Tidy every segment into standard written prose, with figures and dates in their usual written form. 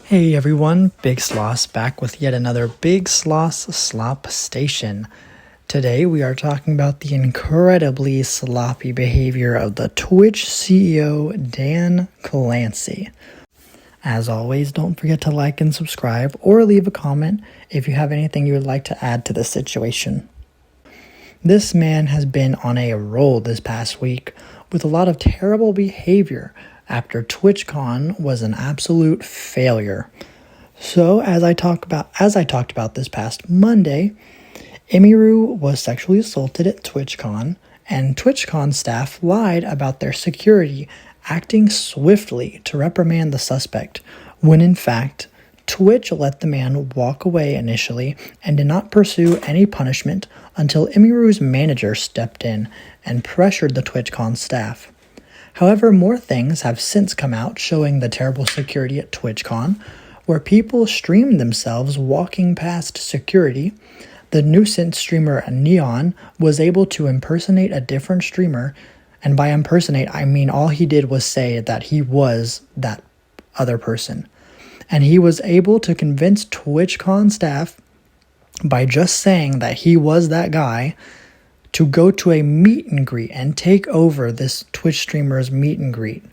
Hey everyone, Big Sloss back with yet another Big Sloss Slop Station. Today we are talking about the incredibly sloppy behavior of the Twitch CEO Dan Clancy. As always, don't forget to like and subscribe or leave a comment if you have anything you would like to add to the situation. This man has been on a roll this past week with a lot of terrible behavior after TWITCHCON was an absolute failure. So, as I talked about this past Monday, Emiru was sexually assaulted at TWITCHCON, and TWITCHCON staff lied about their security, acting swiftly to reprimand the suspect, when in fact, Twitch let the man walk away initially and did not pursue any punishment until Emiru's manager stepped in and pressured the TWITCHCON staff. However, more things have since come out showing the terrible security at TWITCHCON, where people streamed themselves walking past security. The nuisance streamer Neon was able to impersonate a different streamer, and by impersonate, I mean all he did was say that he was that other person. And he was able to convince TWITCHCON staff by just saying that he was that guy to go to a meet and greet and take over this Twitch streamer's meet and greet.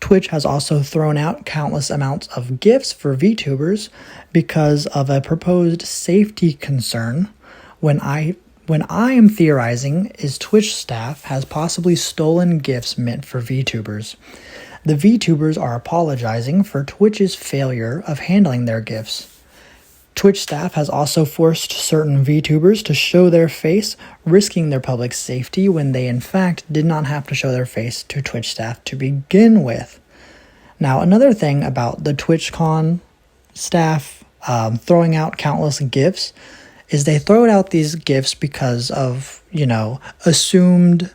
Twitch has also thrown out countless amounts of gifts for VTubers because of a proposed safety concern. When I am theorizing is Twitch staff has possibly stolen gifts meant for VTubers. The VTubers are apologizing for Twitch's failure of handling their gifts. Twitch staff has also forced certain VTubers to show their face, risking their public safety when they in fact did not have to show their face to Twitch staff to begin with. Now, another thing about the TWITCHCON staff throwing out countless gifts is they throw out these gifts because of, assumed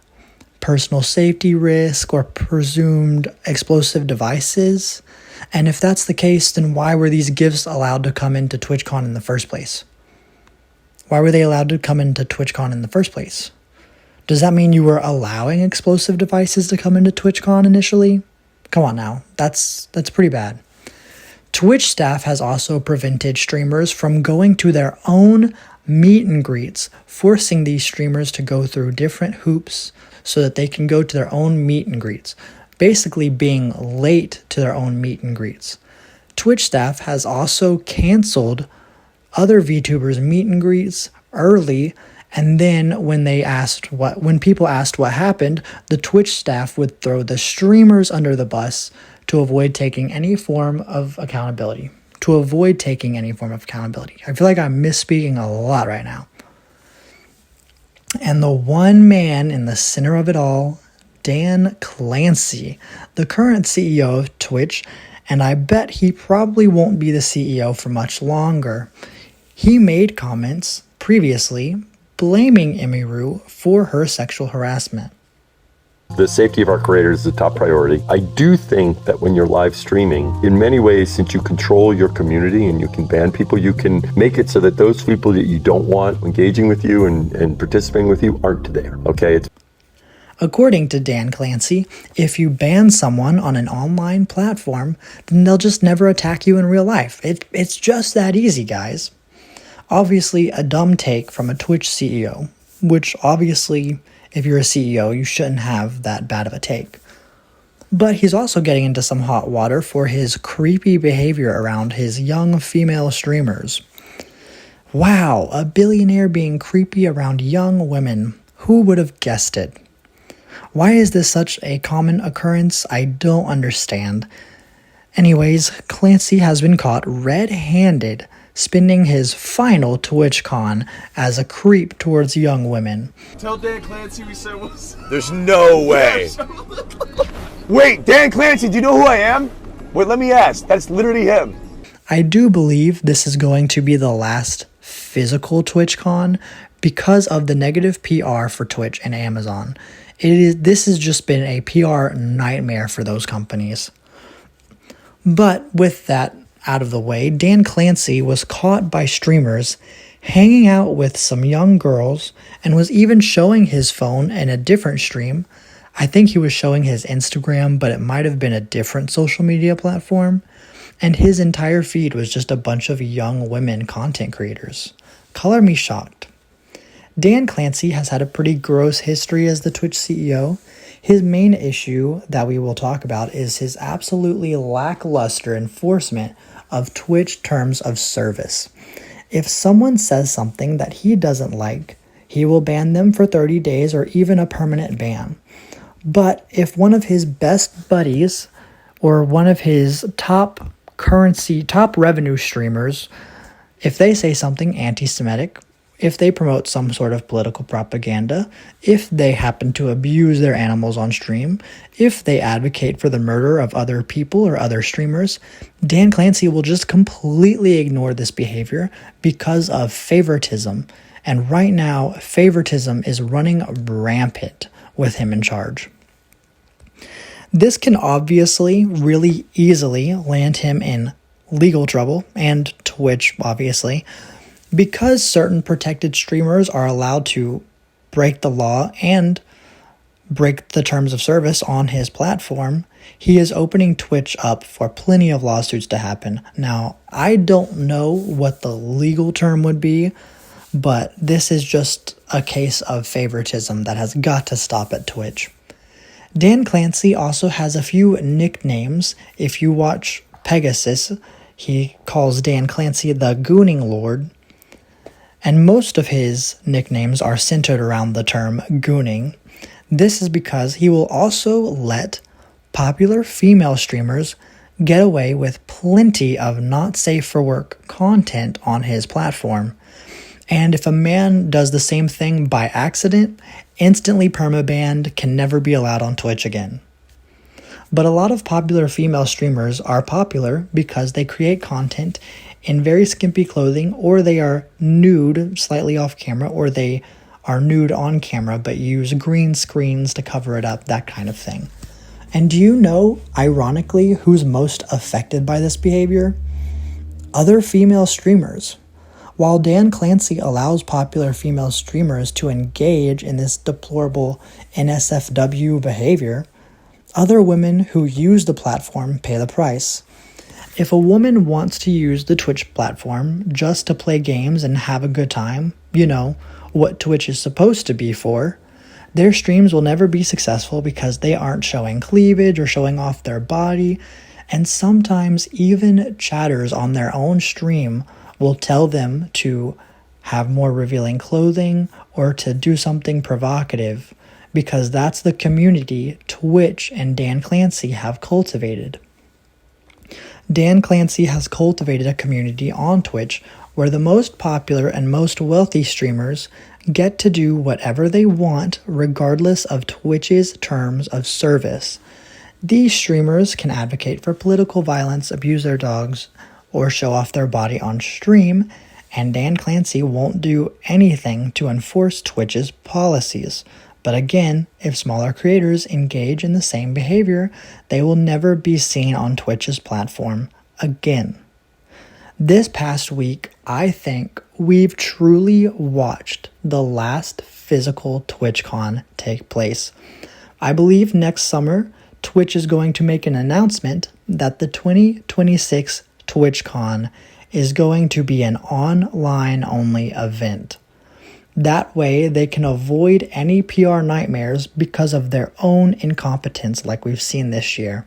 personal safety risk or presumed explosive devices. And if that's the case, then why were these gifts allowed to come into TWITCHCON in the first place? Why were they allowed to come into TWITCHCON in the first place? Does that mean you were allowing explosive devices to come into TWITCHCON initially? Come on now, that's pretty bad. Twitch staff has also prevented streamers from going to their own meet and greets, forcing these streamers to go through different hoops so that they can go to their own meet and greets, basically being late to their own meet and greets. Twitch staff has also canceled other VTubers' meet and greets early, and then when people asked what happened, the Twitch staff would throw the streamers under the bus to avoid taking any form of accountability. I feel like I'm misspeaking a lot right now. And the one man in the center of it all, Dan Clancy, the current CEO of Twitch, and I bet he probably won't be the CEO for much longer. He made comments previously blaming Emiru for her sexual harassment. The safety of our creators is a top priority. I do think that when you're live streaming, in many ways, since you control your community and you can ban people, you can make it so that those people that you don't want engaging with you and participating with you aren't there, okay? According to Dan Clancy, if you ban someone on an online platform, then they'll just never attack you in real life. It's just that easy, guys. Obviously, a dumb take from a Twitch CEO, which obviously, if you're a CEO, you shouldn't have that bad of a take. But he's also getting into some hot water for his creepy behavior around his young female streamers. Wow, a billionaire being creepy around young women. Who would have guessed it? Why is this such a common occurrence? I don't understand. Anyways, Clancy has been caught red-handed spending his final TWITCHCON as a creep towards young women. Tell Dan Clancy we said what's up. There's no way. Wait, Dan Clancy, do you know who I am? Wait, let me ask. That's literally him. I do believe this is going to be the last physical TWITCHCON because of the negative PR for Twitch and Amazon. This has just been a PR nightmare for those companies. But with that out of the way, Dan Clancy was caught by streamers hanging out with some young girls and was even showing his phone in a different stream. I think he was showing his Instagram, but it might have been a different social media platform. and his entire feed was just a bunch of young women content creators. Color me shocked. Dan Clancy has had a pretty gross history as the Twitch CEO. His main issue that we will talk about is his absolutely lackluster enforcement of Twitch terms of service. If someone says something that he doesn't like, he will ban them for 30 days or even a permanent ban. But if one of his best buddies or one of his top revenue streamers, if they say something anti-Semitic, if they promote some sort of political propaganda, if they happen to abuse their animals on stream, if they advocate for the murder of other people or other streamers, Dan Clancy will just completely ignore this behavior because of favoritism. And right now, favoritism is running rampant with him in charge. This can obviously really easily land him in legal trouble, and Twitch, obviously, because certain protected streamers are allowed to break the law and break the terms of service on his platform. He is opening Twitch up for plenty of lawsuits to happen. Now, I don't know what the legal term would be, but this is just a case of favoritism that has got to stop at Twitch. Dan Clancy also has a few nicknames. If you watch Pegasus, he calls Dan Clancy the Gooning Lord. And most of his nicknames are centered around the term gooning. This is because he will also let popular female streamers get away with plenty of not safe for work content on his platform. And if a man does the same thing by accident, instantly permabanned, can never be allowed on Twitch again. But a lot of popular female streamers are popular because they create content in very skimpy clothing, or they are nude slightly off camera, or they are nude on camera but use green screens to cover it up, that kind of thing. And do you know, ironically, who's most affected by this behavior? Other female streamers. While Dan Clancy allows popular female streamers to engage in this deplorable NSFW behavior, other women who use the platform pay the price. If a woman wants to use the Twitch platform just to play games and have a good time, you know, what Twitch is supposed to be for, their streams will never be successful because they aren't showing cleavage or showing off their body, and sometimes even chatters on their own stream will tell them to have more revealing clothing or to do something provocative, because that's the community Twitch and Dan Clancy have cultivated. Dan Clancy has cultivated a community on Twitch where the most popular and most wealthy streamers get to do whatever they want regardless of Twitch's terms of service. These streamers can advocate for political violence, abuse their dogs, or show off their body on stream, and Dan Clancy won't do anything to enforce Twitch's policies. But again, if smaller creators engage in the same behavior, they will never be seen on Twitch's platform again. This past week, I think we've truly watched the last physical TWITCHCON take place. I believe next summer, Twitch is going to make an announcement that the 2026 TWITCHCON is going to be an online-only event. That way, they can avoid any PR nightmares because of their own incompetence like we've seen this year.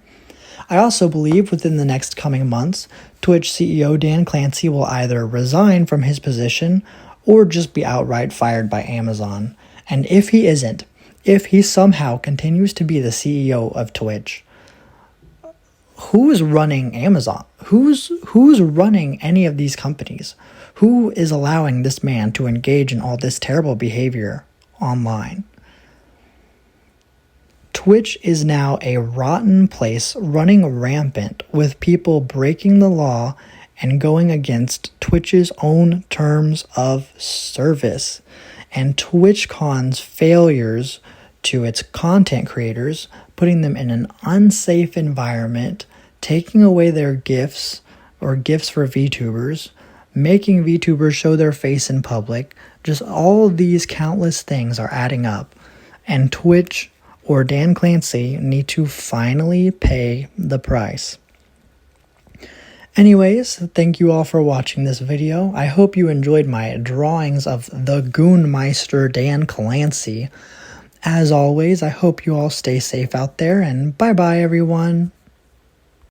I also believe within the next coming months, Twitch CEO Dan Clancy will either resign from his position or just be outright fired by Amazon. And if he isn't, if he somehow continues to be the CEO of Twitch, who's running Amazon? Who's running any of these companies? Who is allowing this man to engage in all this terrible behavior online? Twitch is now a rotten place running rampant with people breaking the law and going against Twitch's own terms of service. And TWITCHCON's failures to its content creators, putting them in an unsafe environment, taking away their gifts or gifts for VTubers, making VTubers show their face in public, just all of these countless things are adding up. And Twitch or Dan Clancy need to finally pay the price. Anyways, thank you all for watching this video. I hope you enjoyed my drawings of the Goonmeister Dan Clancy. As always, I hope you all stay safe out there, and bye-bye everyone.